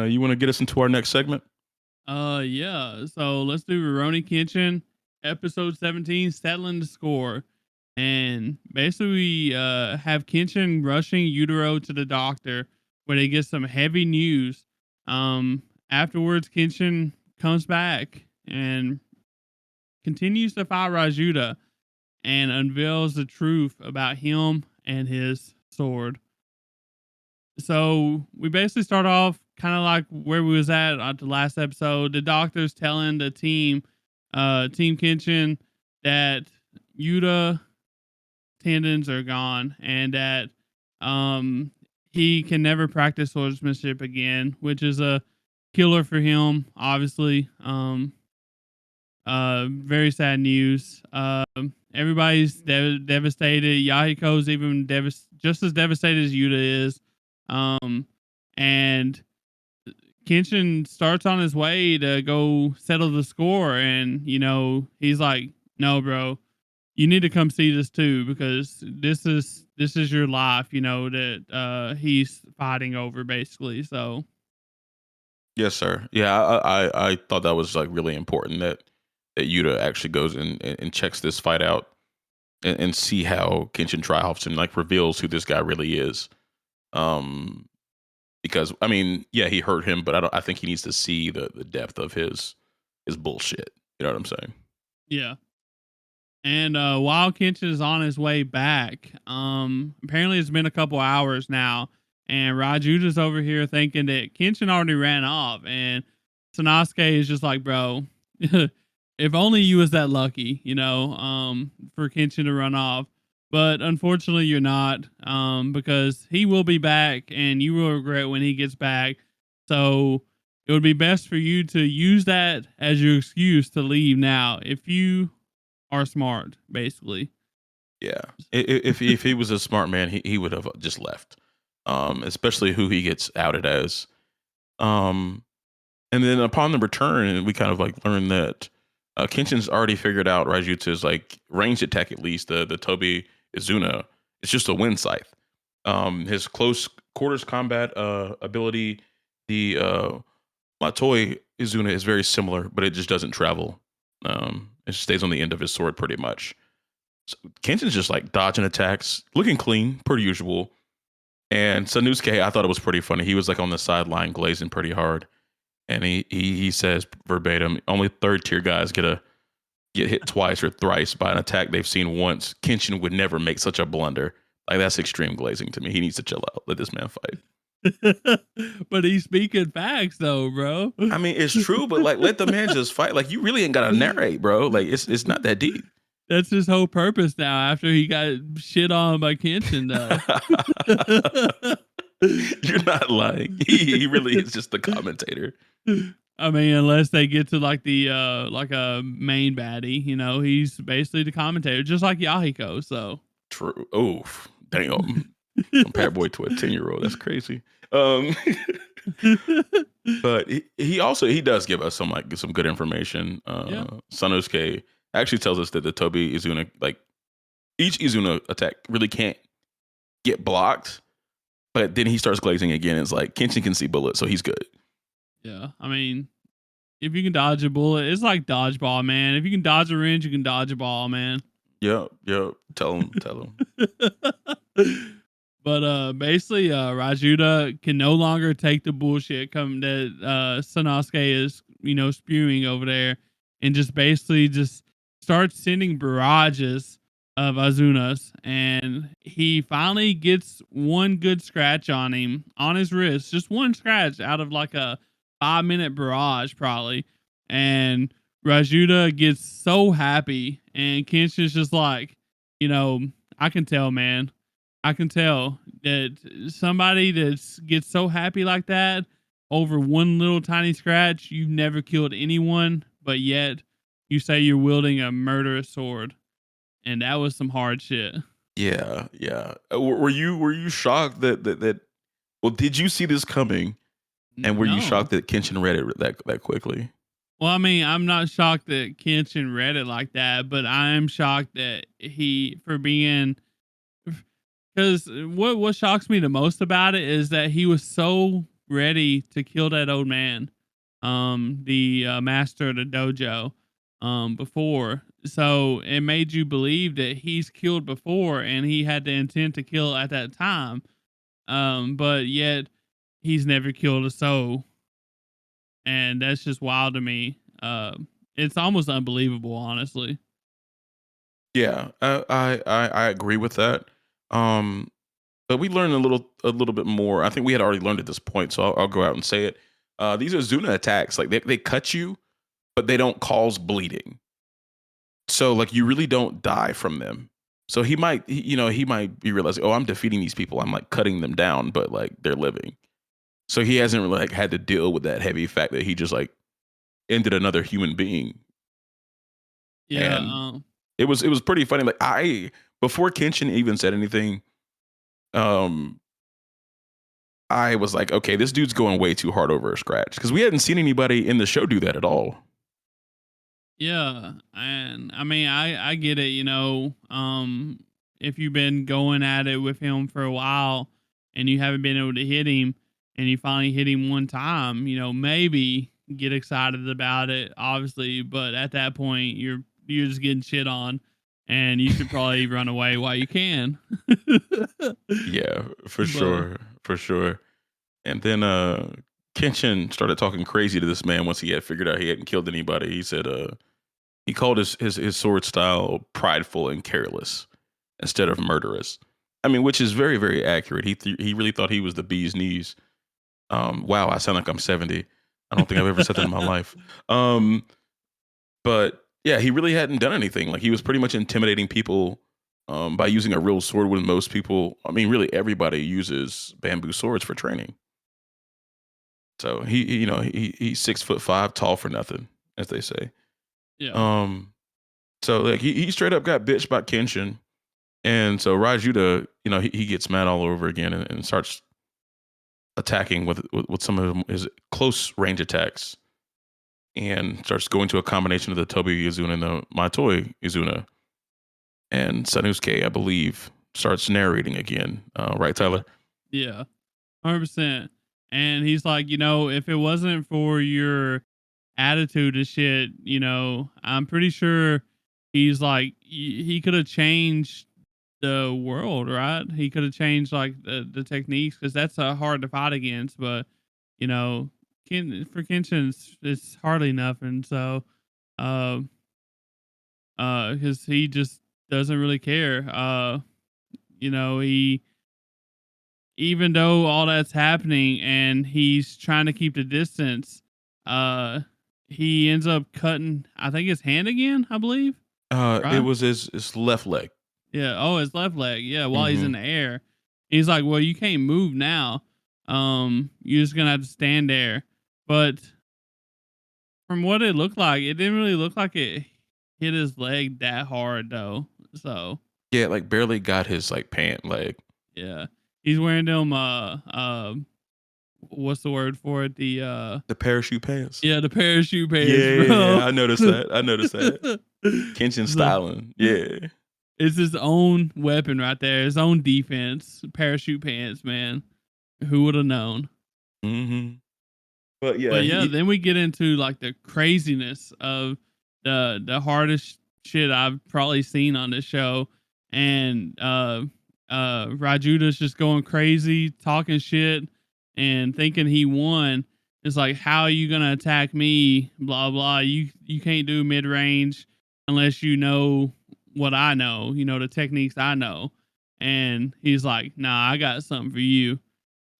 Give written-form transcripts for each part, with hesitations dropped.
You want to get us into our next segment? Yeah. So let's do Rurouni Kenshin, episode 17, settling the score. And basically, we have Kenshin rushing Utero to the doctor, where they get some heavy news. Afterwards, Kenshin comes back and continues to fight Rajuda and unveils the truth about him and his sword. So we basically start off kind of like where we was at the last episode. The doctor's telling the team, Team Kenshin, that Yuta tendons are gone and that um he can never practice swordsmanship again, which is a killer for him, obviously. Very sad news. Everybody's devastated. Yahiko's even just as devastated as Yuta is. Um, and Kenshin starts on his way to go settle the score, and he's like, "No, bro, you need to come see this too because this is your life." That he's fighting over basically. So Yes, sir. Yeah, I thought that was like really important that Yuta actually goes and checks this fight out and see how Kenshin triumphs and like reveals who this guy really is. Because I mean, yeah, he hurt him, but I think he needs to see the depth of his bullshit. You know what I'm saying? yeah. And while Kenshin is on his way back, apparently it's been a couple hours now, and Rajuda's over here thinking that Kenshin already ran off, and Sanosuke is just like, bro, if only you was that lucky, for Kenshin to run off. But unfortunately, you're not, because he will be back, and you will regret when he gets back. So it would be best for you to use that as your excuse to leave now. If you are smart, basically. Yeah. If he was a smart man, he would have just left. Especially who he gets outed as. Um, and then upon the return, we kind of like learn that Kenshin's already figured out Raijuta's like ranged attack, at least the Tobi Izuna. It's just a wind scythe. His close quarters combat ability, the Matoi Izuna, is very similar, but it just doesn't travel. It stays on the end of his sword pretty much. So Kenshin's just like dodging attacks, looking clean, per usual. And Sanosuke, I thought it was pretty funny. He was like on the sideline glazing pretty hard. And he says verbatim, only third tier guys get hit twice or thrice by an attack they've seen once. Kenshin would never make such a blunder. Like, that's extreme glazing to me. He needs to chill out. Let this man fight. But he's speaking facts though, bro. I mean, it's true, but like, let the man just fight. Like, you really ain't gotta narrate, bro. Like, it's not that deep. That's his whole purpose now after he got shit on by Kenshin though. You're not lying. He really is just the commentator. I mean, unless they get to like the like a main baddie, he's basically the commentator, just like Yahiko. So true. Oof, damn. Compare boy to a 10-year-old. That's crazy. But he does give us some good information. Yeah. Sanosuke actually tells us that the Tobi Izuna, like each Izuna attack really can't get blocked. But then he starts glazing again. It's like Kenshin can see bullets, so he's good. Yeah, I mean, if you can dodge a bullet, it's like dodgeball, man. If you can dodge a wrench, you can dodge a ball, man. Yep. Tell him. But basically, Rajuda can no longer take the bullshit come that Sanosuke is, spewing over there, and just basically just starts sending barrages of Azunas, and he finally gets one good scratch on him on his wrist, just one scratch out of like a 5-minute barrage probably, and Rajuda gets so happy, and Kenshin's just like, I can tell, man. I can tell that somebody that gets so happy like that over one little tiny scratch, you've never killed anyone, but yet you say you're wielding a murderous sword. And that was some hard shit. Yeah. Were you shocked that? Well, did you see this coming? And were you shocked that Kenshin read it that quickly? Well, I mean, I'm not shocked that Kenshin read it like that, but I am shocked that because what shocks me the most about it is that he was so ready to kill that old man, the master of the dojo, before. So it made you believe that he's killed before and he had the intent to kill at that time. But yet he's never killed a soul, and that's just wild to me. It's almost unbelievable, honestly. Yeah, I agree with that. Um, but we learned a little bit more. I think we had already learned at this point, so I'll go out and say it. These are Zuna attacks. Like they cut you, but they don't cause bleeding. So like you really don't die from them. So he might be realizing, oh, I'm defeating these people. I'm like cutting them down, but like they're living. So he hasn't really like had to deal with that heavy fact that he just like ended another human being. Yeah. And it was pretty funny. Like I before Kenshin even said anything, um, I was like, okay, this dude's going way too hard over a scratch because we hadn't seen anybody in the show do that at all. Yeah, and I mean, I get it. If you've been going at it with him for a while and you haven't been able to hit him, and you finally hit him one time, maybe get excited about it, obviously. But at that point, you're just getting shit on, and you should probably run away while you can. Yeah, for But sure, for sure. And then Kenshin started talking crazy to this man once he had figured out he hadn't killed anybody. He said he called his sword style prideful and careless instead of murderous. I mean, which is very very accurate. He really thought he was the bee's knees. Wow, I sound like I'm 70. I don't think I've ever said that in my life. Um, but yeah, he really hadn't done anything. Like he was pretty much intimidating people by using a real sword when most people, I mean, really everybody uses bamboo swords for training. So he's 6'5", tall for nothing, as they say. yeah, Um, so like he straight up got bitched by Kenshin, and so Rajuda, he gets mad all over again and starts attacking with some of his close range attacks, and starts going to a combination of the Tobi Izuna and the Matoi Izuna, and Sanusuke, I believe, starts narrating again. Right, Tyler? yeah. 100%. And he's like, if it wasn't for your attitude and shit, I'm pretty sure he's like, he could have changed the world, right? He could have changed like the techniques because that's hard to fight against. But, you know, for Kenshin, it's hardly nothing. So, uh, because he just doesn't really care. He, even though all that's happening and he's trying to keep the distance, uh, he ends up cutting, I think, his hand again, I believe, It right? was his left leg. Yeah. Oh, his left leg. Yeah, while he's in Hmm. the air. He's like, "Well, you can't move now. You're just gonna have to stand there." But from what it looked like, it didn't really look like it hit his leg that hard though. So Yeah, like barely got his like pant leg. yeah, he's wearing them. What's the word for it? The parachute pants. The parachute pants, Yeah, bro. I noticed that. I noticed that. Kenshin So styling. Yeah. it's his own weapon right there, his own defense. Parachute pants, man. Who would have known? Hmm. But yeah, But yeah, he then we get into like the craziness of the hardest shit I've probably seen on this show. And Rajuda's just going crazy, talking shit and thinking he won. It's like, how are you gonna attack me? Blah blah. You can't do mid range unless you know what I know, the techniques I know. And he's like, nah, I got something for you.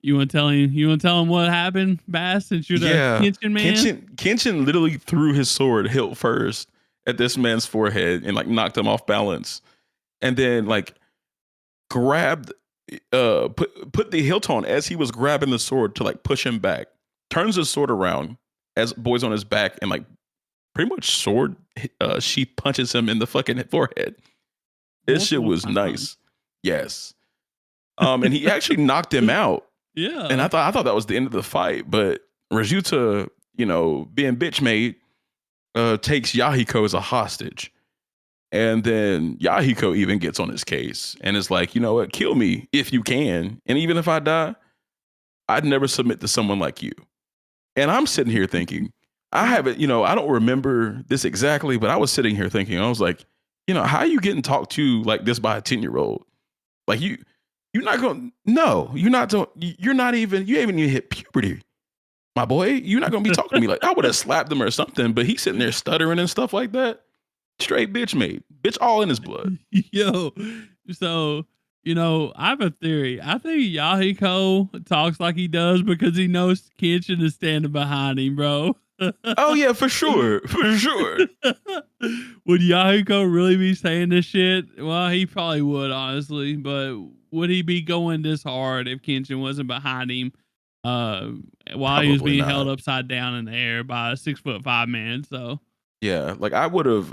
You want to tell him? You want to tell him what happened, Bass? Since you're the yeah. kitchen man. Kenshin literally threw his sword hilt first at this man's forehead and like knocked him off balance. And then like grabbed put the hilt on as he was grabbing the sword to like push him back. Turns his sword around as boys on his back and like pretty much sword she punches him in the fucking forehead. This shit Multiple was times. nice. Yes. And he actually knocked him out. And Yeah. I thought that was the end of the fight, but Rajuta, being bitch made, takes Yahiko as a hostage. And then Yahiko even gets on his case and is like, you know what, kill me if you can. And even if I die, I'd never submit to someone like you. And I'm sitting here thinking, I haven't, I don't remember this exactly, but I was sitting here thinking, I was like, how are you getting talked to like this by a 10-year-old? Like you're not going, no, you're not even, you haven't even hit puberty, my boy. You're not going to be talking to me like I would have slapped him or something, but he's sitting there stuttering and stuff like that. Straight bitch made. Bitch all in his blood. Yo, so I have a theory. I think Yahiko talks like he does because he knows Kenshin is standing behind him, bro. Oh yeah, for sure. For sure. Would Yahiko really be saying this shit? Well, he probably would, honestly, but would he be going this hard if Kenshin wasn't behind him uh while he was Probably being held not. upside down in the air by a 6'5" man? So Yeah, like I would have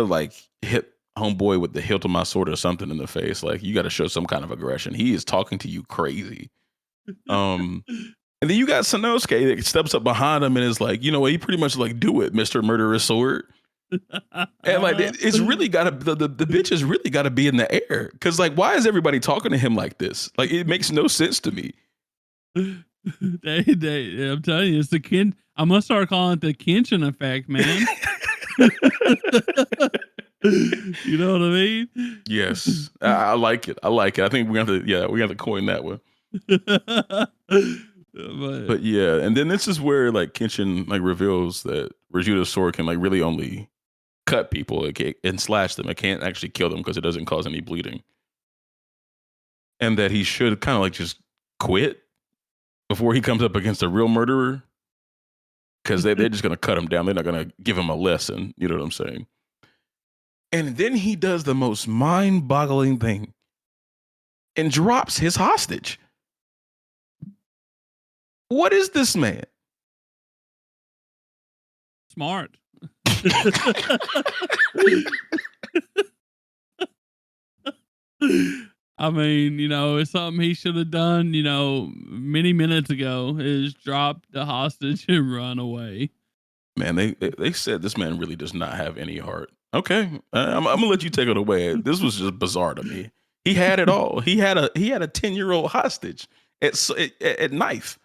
like hit homeboy with the hilt of my sword or something in the face. Like you got to show some kind of aggression. He is talking to you crazy. Um, and then you got Sanosuke that steps up behind him and is like, you know what? He pretty much like, do it, Mister Murderous Sword. And like it's really got to the bitch has really got to be in the air because like why is everybody talking to him like this? Like it makes no sense to me. I'm telling you, it's the kin. I'm gonna start calling it the Kenshin effect, man. You know what I mean? Yes, I like it. I like it. I think we have to. Yeah, we have to coin that one. But But yeah, and then this is where like Kenshin like reveals that Rajuta's sword can like really only cut people and slash them. It can't actually kill them because it doesn't cause any bleeding, and that he should kind of like just quit before he comes up against a real murderer because they're just gonna cut him down. They're not gonna give him a lesson. You know what I'm saying? And then he does the most mind-boggling thing and drops his hostage. What is this man? smart. I mean, it's something he should have done, many minutes ago is drop the hostage and run away. Man, they said this man really does not have any heart. Okay, I'm gonna let you take it away. This was just bizarre to me. He had it all. He had a 10-year-old hostage at knife.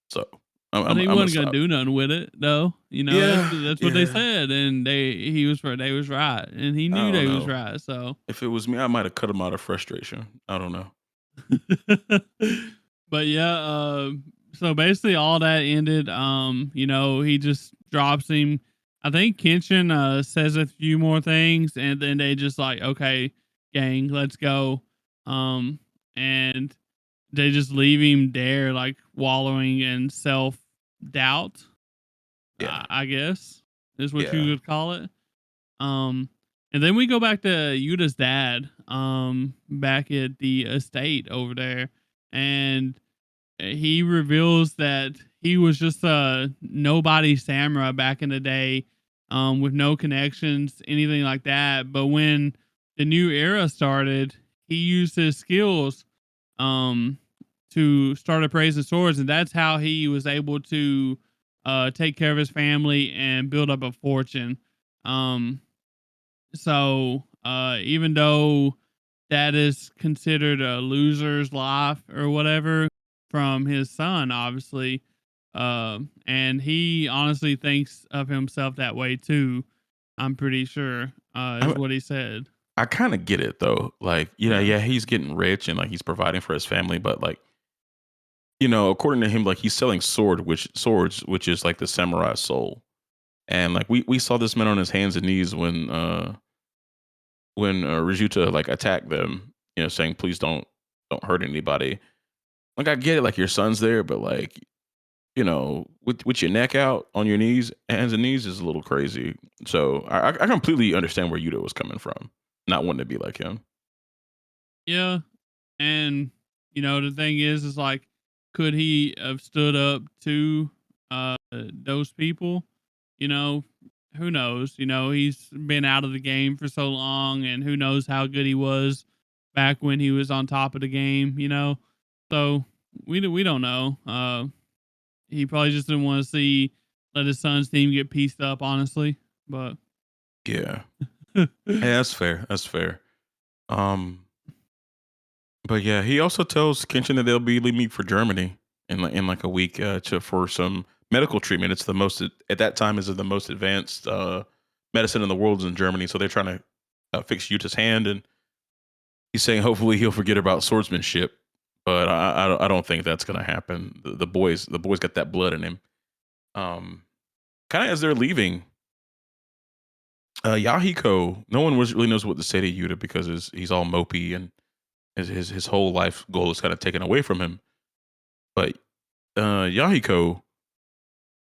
So But he I'm gonna wasn't gonna stop. do nothing with it though. Yeah, That's what they yeah. said, and they was right, and he I knew don't they was know. right. So, If it was me, I might have cut him out of frustration. I don't know. but yeah, so basically all that ended. He just drops him. I think Kenshin says a few more things, and then they just like, okay, gang, let's go. Um, and they just leave him there, like wallowing in self doubt. Yeah, I guess is what you yeah, would call it. Um, and then we go back to Yuta's dad, back at the estate over there, and he reveals that he was just a nobody samurai back in the day, with no connections, anything like that. But when the new era started, he used his skills, um, to start appraising swords, and that's how he was able to take care of his family and build up a fortune. Um, even though that is considered a loser's life or whatever from his son, obviously, and he honestly thinks of himself that way too. I'm pretty sure, is I what he said. I kind of get it though. Like, Yeah. yeah, he's getting rich and like he's providing for his family, but like, according to him, like he's selling swords, which is like the samurai soul. And like we saw this man on his hands and knees when Rajuta like attacked them, saying please don't hurt anybody. Like I get it, like your son's there, but like with your neck out on your knees, hands and knees is a little crazy. So I completely understand where Yuta was coming from, not wanting to be like him. Yeah. And the thing is like, could he have stood up to those people? You know, who knows? He's been out of the game for so long, and who knows how good he was back when he was on top of the game. So we don't know. He probably just didn't want to see let his son's team get pieced up, honestly. But Yeah, yeah, that's fair. That's fair. Um, but yeah, he also tells Kenshin that they'll be leaving for Germany in like a week to for some medical treatment. It's the most at that time is the most advanced medicine in the world is in Germany. So they're trying to fix Yuta's hand, and he's saying hopefully he'll forget about swordsmanship. But I don't think that's gonna happen. The boys got that blood in him. Um, Kind of as they're leaving, Yahiko, no one really knows what to say to Yuta because he's all mopey and his whole life goal is kind of taken away from him. But Yahiko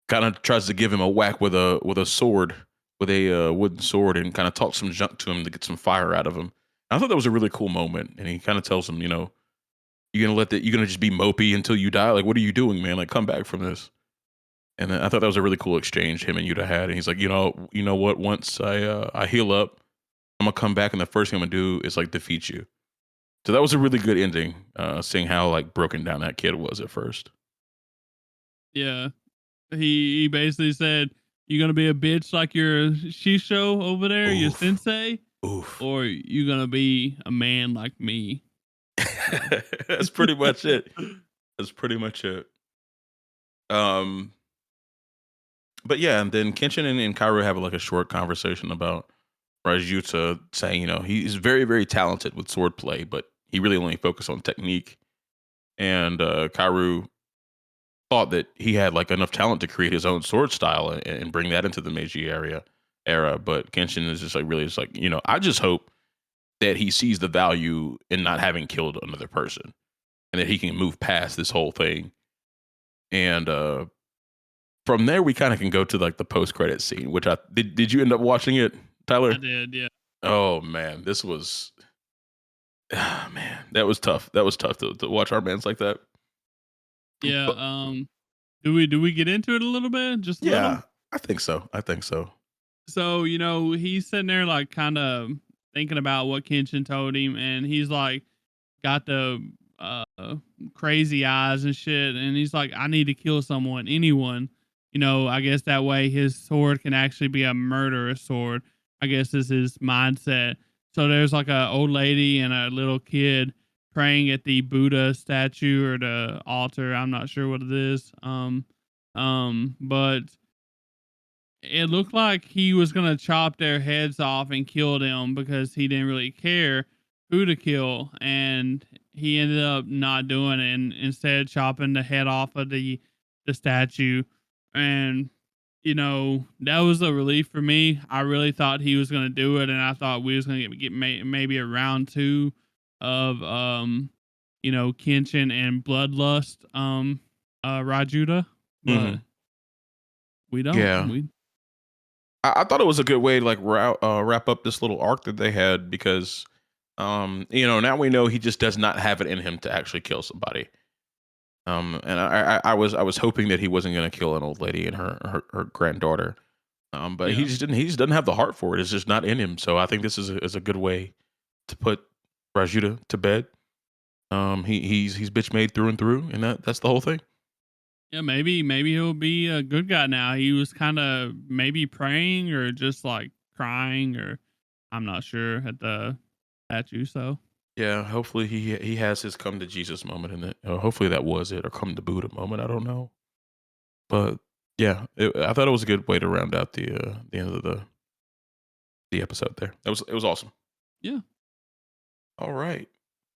kind of tries to give him a whack with a sword, with a wooden sword, and kind of talks some junk to him to get some fire out of him. I thought that was a really cool moment, and he kind of tells him, you're gonna just be mopey until you die. Like, what are you doing, man? Like, come back from this. And then I thought that was a really cool exchange him and Yuta had. And he's like, you know what? Once I heal up, I'm gonna come back, and the first thing I'm gonna do is like defeat you. So that was a really good ending, seeing how like broken down that kid was at first. Yeah. He basically said, "You gonna be a bitch like your Shisho over there, your Oof, sensei, oof. or you gonna be a man like me?" So That's pretty much it. That's pretty much it. Um, but yeah, and then Kenshin and Kaoru have like a short conversation about Rajuta saying, he's very, very talented with swordplay, but he really only focused on technique. And Kaoru thought that he had like enough talent to create his own sword style and bring that into the Meiji era. But Kenshin is just like really just like, I just hope that he sees the value in not having killed another person and that he can move past this whole thing. And from there we kind of can go to like the post credit scene, which I did you end up watching it, I Tyler? did, yeah. Oh man, this was man, that was tough. That was tough to watch our man's like that. Yeah, But do we get into it a little bit? Just a little? yeah, I think so. I think so. So, he's sitting there like kind of thinking about what Kenshin told him, and he's like got the uh crazy eyes and shit, and he's like, I need to kill someone, anyone. I guess that way his sword can actually be a murderous sword. I guess is his mindset. So there's like a old lady and a little kid praying at the Buddha statue or the altar. I'm not sure what it is. But it looked like he was gonna chop their heads off and kill them because he didn't really care who to kill, and he ended up not doing it, and instead chopping the head off of the statue. And that was a relief for me. I really thought he was gonna do it, and I thought we was gonna maybe a round two of Kenshin and Bloodlust Rajuda, but Hmm. we don't. Yeah, We I thought it was a good way to like wrap up this little arc that they had because, now we know he just does not have it in him to actually kill somebody. And I was hoping that he wasn't going to kill an old lady and her granddaughter. But he Yeah. just didn't. He just doesn't have the heart for it. It's just not in him. So I think this is a good way to put Rajuda to bed. He's bitch made through and through, and that's the whole thing. Yeah, maybe he'll be a good guy now. He was kind of maybe praying or just like crying or I'm not sure at the statue. So Yeah, hopefully he has his come to Jesus moment in it. Hopefully that was it, or come to Buddha moment. I don't know, but yeah, I thought it was a good way to round out the end of the episode. There, it was awesome. yeah. All right.